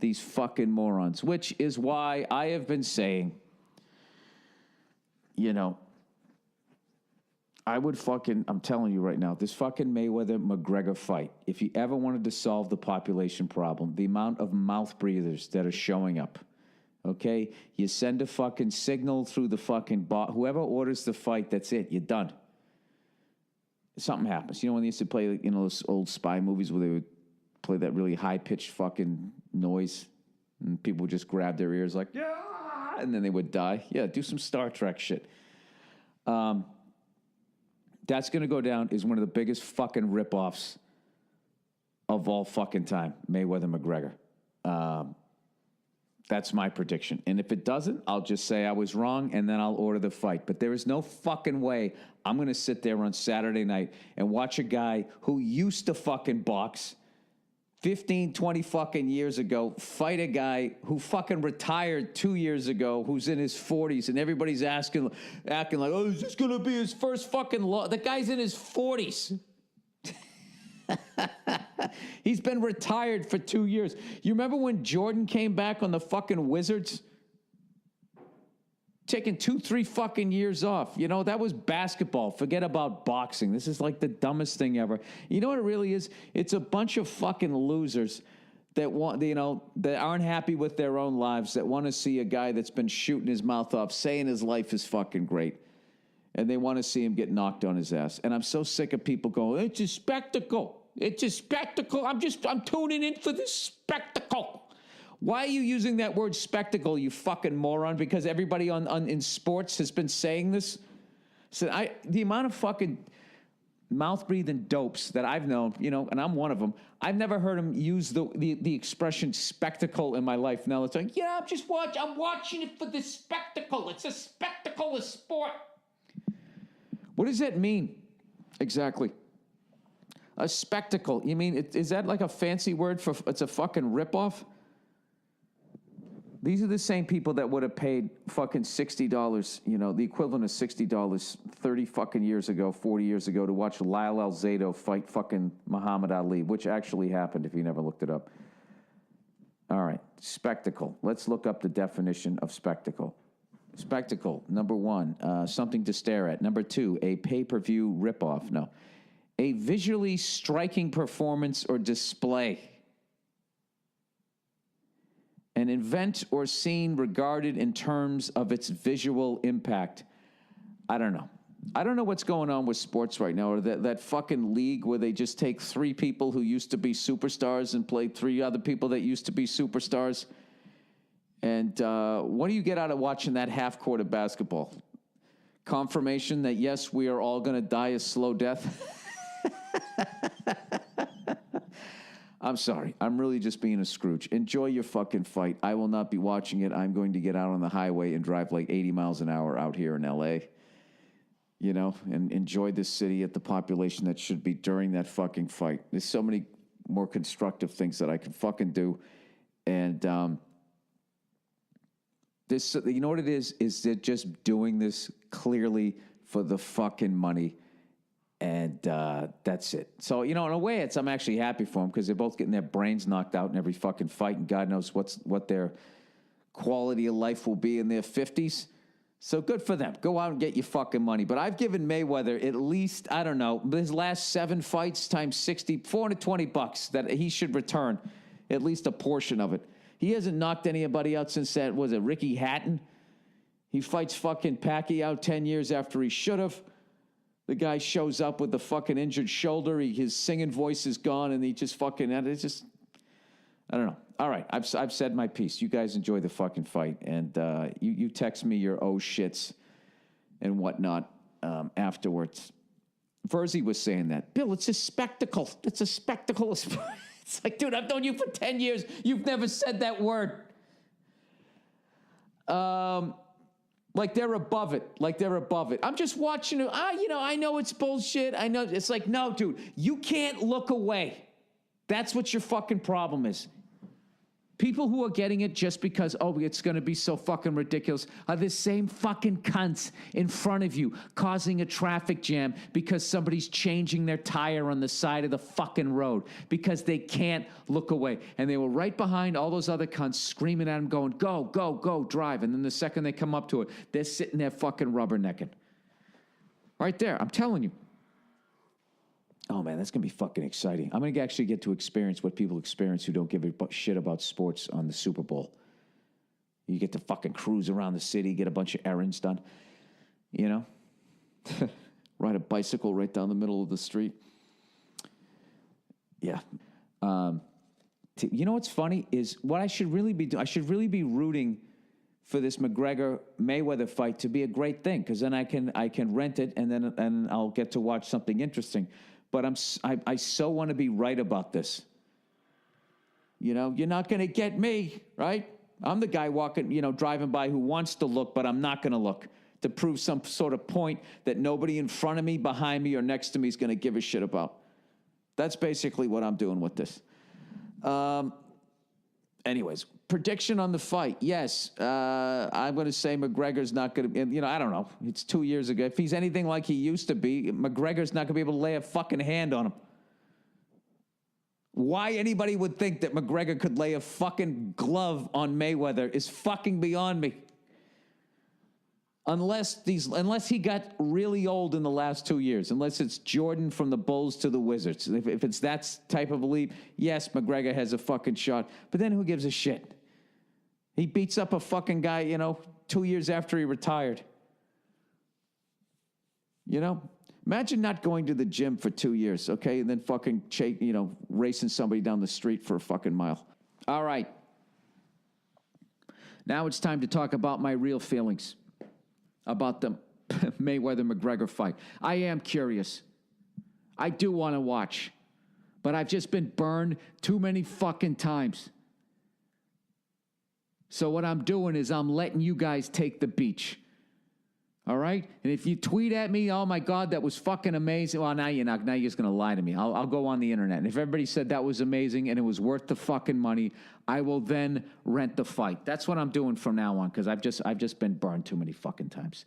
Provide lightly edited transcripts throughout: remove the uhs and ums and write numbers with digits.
these fucking morons, which is why I have been saying, you know, I'm telling you right now, this fucking Mayweather-Mcgregor fight, if you ever wanted to solve the population problem, the amount of mouth breathers that are showing up, okay? You send a fucking signal through the fucking bot. Whoever orders the fight, that's it. You're done. Something happens. You know when they used to play, you know, those old spy movies where they would play that really high-pitched fucking noise and people would just grab their ears like, yeah, and then they would die? Yeah, do some Star Trek shit. That's going to go down as one of the biggest fucking ripoffs of all fucking time, Mayweather-McGregor. That's my prediction. And if it doesn't, I'll just say I was wrong, and then I'll order the fight. But there is no fucking way I'm going to sit there on Saturday night and watch a guy who used to fucking box 15, 20 fucking years ago fight a guy who fucking retired 2 years ago who's in his 40s, and everybody's acting like, oh, is this going to be his first fucking loss? The guy's in his 40s. He's been retired for 2 years. You remember when Jordan came back on the fucking Wizards? Taking 2-3 fucking years off. You know, that was basketball. Forget about boxing. This is like the dumbest thing ever. You know what it really is? It's a bunch of fucking losers that want, you know, that aren't happy with their own lives, that want to see a guy that's been shooting his mouth off, saying his life is fucking great. And they want to see him get knocked on his ass. And I'm so sick of people going, it's a spectacle. It's a spectacle. I'm tuning in for this spectacle. Why are you using that word spectacle, you fucking moron? Because everybody in sports has been saying this? So the amount of fucking mouth-breathing dopes that I've known, you know, and I'm one of them, I've never heard them use the expression spectacle in my life. Now it's like, yeah, I'm watching it for the spectacle. It's a spectacle of sport. What does that mean exactly? A spectacle. You mean, is that like a fancy word for it's a fucking ripoff? These are the same people that would have paid fucking $60, you know, the equivalent of $60 30 fucking years ago, 40 years ago, to watch Lyle Alzado fight fucking Muhammad Ali, which actually happened if you never looked it up. All right, spectacle. Let's look up the definition of spectacle. Spectacle, number one, something to stare at. Number two, a pay-per-view ripoff. No. A visually striking performance or display. An event or scene regarded in terms of its visual impact. I don't know. I don't know what's going on with sports right now, or that fucking league where they just take 3 people who used to be superstars and play 3 other people that used to be superstars. And what do you get out of watching that half court of basketball? Confirmation that, yes, we are all going to die a slow death. I'm sorry. I'm really just being a Scrooge. Enjoy your fucking fight. I will not be watching it. I'm going to get out on the highway and drive like 80 miles an hour out here in L.A., you know, and enjoy this city at the population that should be during that fucking fight. There's so many more constructive things that I can fucking do. And this, you know what it is they're just doing this clearly for the fucking money. And that's it. So, you know, in a way, I'm actually happy for them because they're both getting their brains knocked out in every fucking fight, and God knows what their quality of life will be in their 50s. So good for them. Go out and get your fucking money. But I've given Mayweather at least, I don't know, his last 7 fights times 60, $420 that he should return at least a portion of it. He hasn't knocked anybody out since that, was it Ricky Hatton? He fights fucking Pacquiao 10 years after he should have. The guy shows up with the fucking injured shoulder. His singing voice is gone, and he just fucking, it's just, I don't know. All right, I've said my piece. You guys enjoy the fucking fight, and you text me your oh shits and whatnot afterwards. Verzi was saying that. Bill, it's a spectacle. It's a spectacle. It's like, dude, I've known you for 10 years. You've never said that word. Like they're above it. Like they're above it. I'm just watching it. You know, I know it's bullshit. I know. It's like, no, dude, you can't look away. That's what your fucking problem is. People who are getting it just because, oh, it's going to be so fucking ridiculous, are the same fucking cunts in front of you causing a traffic jam because somebody's changing their tire on the side of the fucking road because they can't look away. And they were right behind all those other cunts screaming at them going, go, go, go, drive. And then the second they come up to it, they're sitting there fucking rubbernecking. Right there, I'm telling you. Oh, man, that's going to be fucking exciting. I'm going to actually get to experience what people experience who don't give a shit about sports on the Super Bowl. You get to fucking cruise around the city, get a bunch of errands done, you know? Ride a bicycle right down the middle of the street. Yeah. You know what's funny is what I should really be doing. I should really be rooting for this Mcgregor-Mayweather fight to be a great thing, because then I can rent it and I'll get to watch something interesting. But I so want to be right about this. You know, you're not going to get me, right? I'm the guy walking, driving by who wants to look, but I'm not going to look to prove some sort of point that nobody in front of me, behind me, or next to me is going to give a shit about. That's basically what I'm doing with this. Anyways, prediction on the fight. Yes, I'm going to say McGregor's not going to, I don't know. It's 2 years ago. If he's anything like he used to be, McGregor's not going to be able to lay a fucking hand on him. Why anybody would think that McGregor could lay a fucking glove on Mayweather is fucking beyond me. Unless he got really old in the last 2 years, unless it's Jordan from the Bulls to the Wizards. If it's that type of a leap, yes, McGregor has a fucking shot. But then who gives a shit? He beats up a fucking guy, 2 years after he retired. Imagine not going to the gym for 2 years, okay? And then fucking, racing somebody down the street for a fucking mile. All right. Now it's time to talk about my real feelings about the Mayweather-McGregor fight. I am curious. I do want to watch. But I've just been burned too many fucking times. So what I'm doing is I'm letting you guys take the beach. All right? And if you tweet at me, oh, my God, that was fucking amazing. Well, now you're not. Now you're just going to lie to me. I'll go on the internet. And if everybody said that was amazing and it was worth the fucking money, I will then rent the fight. That's what I'm doing from now on, because I've just been burned too many fucking times.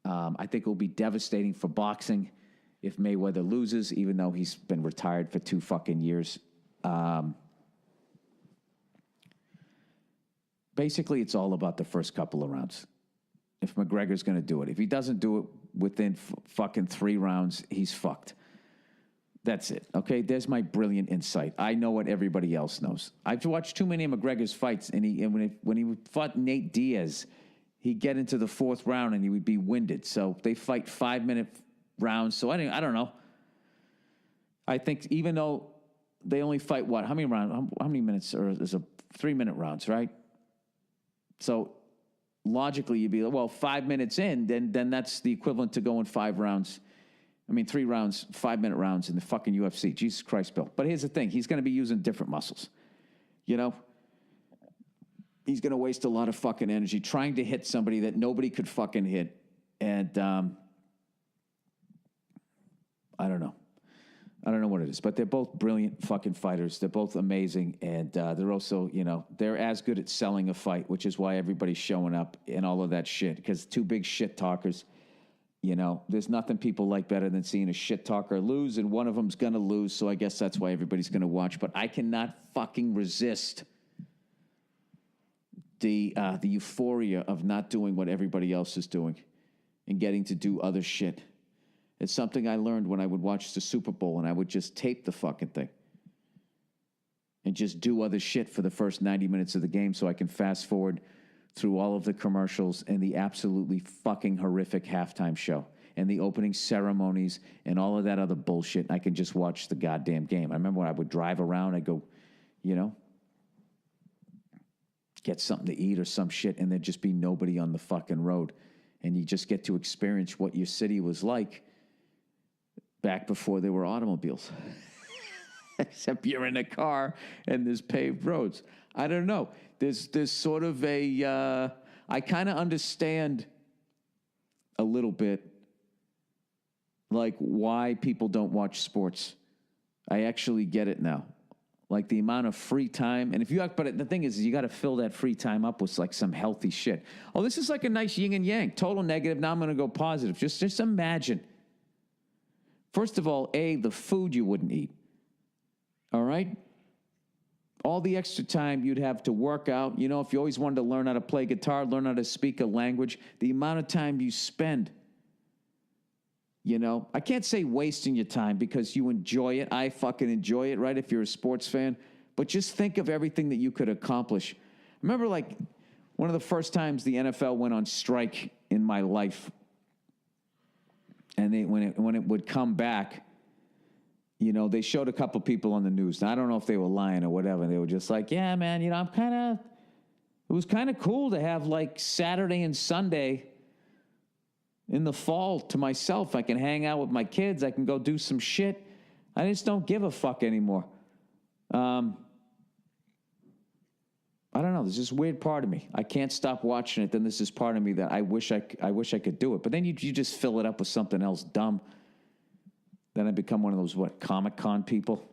I think it will be devastating for boxing if Mayweather loses, even though he's been retired for 2 fucking years. Basically, it's all about the first couple of rounds. If McGregor's going to do it. If he doesn't do it within fucking 3 rounds, he's fucked. That's it, okay? There's my brilliant insight. I know what everybody else knows. I've watched too many of McGregor's fights, and when he fought Nate Diaz, he'd get into the 4th round, and he would be winded. So they fight 5-minute rounds. So I don't know. I think even though they only fight, what? How many rounds? How many minutes? Or there's a 3-minute rounds, right? So logically, you'd be like, well, 5 minutes in, then that's the equivalent to going 5 rounds. 3 rounds, 5-minute rounds in the fucking UFC. Jesus Christ, Bill. But here's the thing. He's going to be using different muscles. He's going to waste a lot of fucking energy trying to hit somebody that nobody could fucking hit. And I don't know. I don't know what it is. But they're both brilliant fucking fighters. They're both amazing. And they're also, they're as good at selling a fight, which is why everybody's showing up and all of that shit. Because 2 big shit talkers. There's nothing people like better than seeing a shit talker lose, and one of them's going to lose, so I guess that's why everybody's going to watch. But I cannot fucking resist the euphoria of not doing what everybody else is doing and getting to do other shit. It's something I learned when I would watch the Super Bowl, and I would just tape the fucking thing and just do other shit for the first 90 minutes of the game so I can fast forward through all of the commercials and the absolutely fucking horrific halftime show and the opening ceremonies and all of that other bullshit. I can just watch the goddamn game. I remember when I would drive around, I'd go, get something to eat or some shit, and there'd just be nobody on the fucking road. And you just get to experience what your city was like back before there were automobiles. Except you're in a car and there's paved roads. I don't know. There's sort of a, I kind of understand a little bit like why people don't watch sports. I actually get it now. Like the amount of free time. And if you have, but the thing is you got to fill that free time up with like some healthy shit. Oh, this is like a nice yin and yang. Total negative. Now I'm going to go positive. Just imagine. First of all, the food you wouldn't eat. All right? All the extra time you'd have to work out. You know, if you always wanted to learn how to play guitar, learn how to speak a language, the amount of time you spend. You know, I can't say wasting your time because you enjoy it. I fucking enjoy it, right, if you're a sports fan. But just think of everything that you could accomplish. Remember, like, one of the first times the NFL went on strike in my life. And when it would come back, you know, they showed a couple people on the news. Now, I don't know if they were lying or whatever. They were just like, yeah, man, you know, it was kind of cool to have, like, Saturday and Sunday in the fall to myself. I can hang out with my kids. I can go do some shit. I just don't give a fuck anymore. I don't know. There's this weird part of me. I can't stop watching it. Then there's this part of me that I wish I could do it. But then you just fill it up with something else dumb. Then I become one of those, Comic-Con people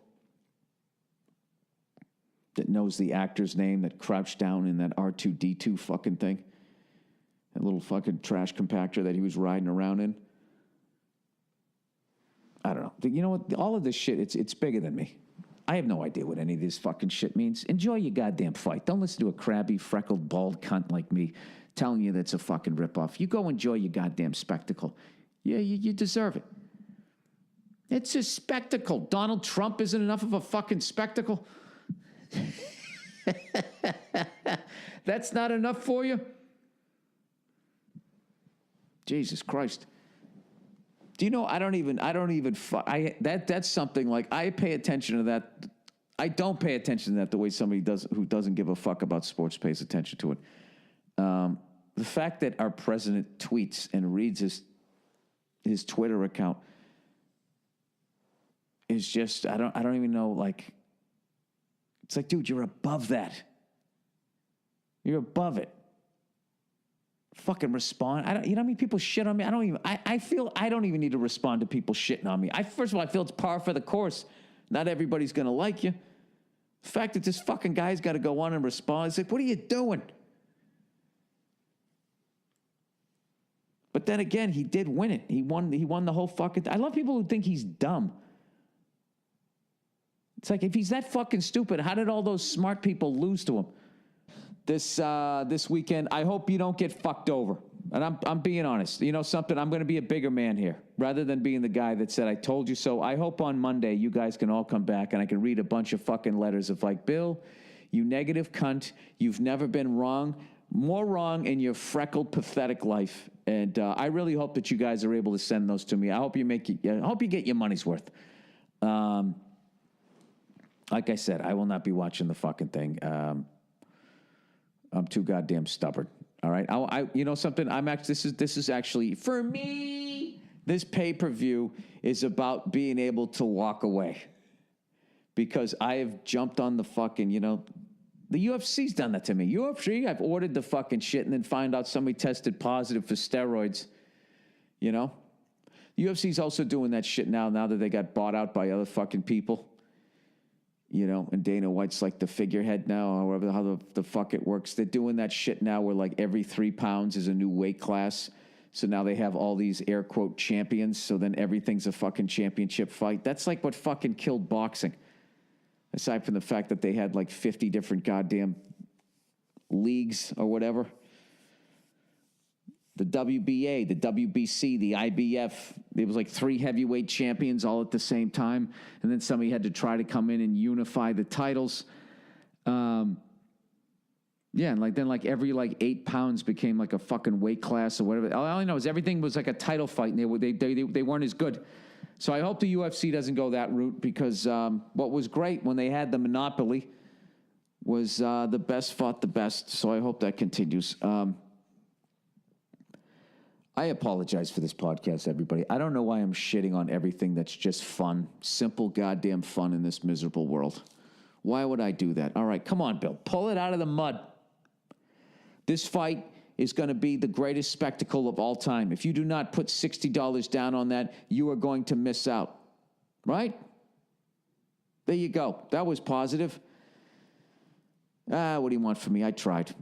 that knows the actor's name that crouched down in that R2-D2 fucking thing. That little fucking trash compactor that he was riding around in. I don't know. You know what? All of this shit, it's bigger than me. I have no idea what any of this fucking shit means. Enjoy your goddamn fight. Don't listen to a crabby, freckled, bald cunt like me telling you that's a fucking ripoff. You go enjoy your goddamn spectacle. Yeah, you deserve it. It's a spectacle. Donald Trump isn't enough of a fucking spectacle. That's not enough for you? Jesus Christ. Do you know, that's something like, I pay attention to that. I don't pay attention to that the way somebody does who doesn't give a fuck about sports pays attention to it. The fact that our president tweets and reads his Twitter account is just, I don't even know, like, it's like, dude, you're above that. You're above it. Fucking respond. You know how many people shit on me? I feel I don't even need to respond to people shitting on me. First of all, I feel it's par for the course. Not everybody's going to like you. The fact that this fucking guy's got to go on and respond, it's like, what are you doing? But then again, he did win it. He won the whole fucking I love people who think he's dumb. It's like, if he's that fucking stupid, how did all those smart people lose to him? This weekend, I hope you don't get fucked over. And I'm being honest. You know something? I'm going to be a bigger man here rather than being the guy that said, I told you so. I hope on Monday you guys can all come back and I can read a bunch of fucking letters of like, Bill, you negative cunt. You've never been more wrong in your freckled, pathetic life. And I really hope that you guys are able to send those to me. I hope you get your money's worth. Like I said, I will not be watching the fucking thing. I'm too goddamn stubborn. All right. You know something? This is actually, for me, this pay-per-view is about being able to walk away. Because I have jumped on the fucking, the UFC's done that to me. UFC, I've ordered the fucking shit and then find out somebody tested positive for steroids. You know? The UFC's also doing that shit now that they got bought out by other fucking people. You know, and Dana White's like the figurehead now, however how the fuck it works. They're doing that shit now where like every 3 pounds is a new weight class. So now they have all these air quote champions. So then everything's a fucking championship fight. That's like what fucking killed boxing. Aside from the fact that they had like 50 different goddamn leagues or whatever. The WBA, the WBC, the IBF. There was like 3 heavyweight champions all at the same time. And then somebody had to try to come in and unify the titles. And then every 8 pounds became like a fucking weight class or whatever. All I know is everything was like a title fight and they weren't as good. So I hope the UFC doesn't go that route because what was great when they had the monopoly was the best fought the best. So I hope that continues. I apologize for this podcast, everybody. I don't know why I'm shitting on everything that's just fun, simple goddamn fun in this miserable world. Why would I do that? All right, come on, Bill. Pull it out of the mud. This fight is going to be the greatest spectacle of all time. If you do not put $60 down on that, you are going to miss out. Right? There you go. That was positive. What do you want from me? I tried.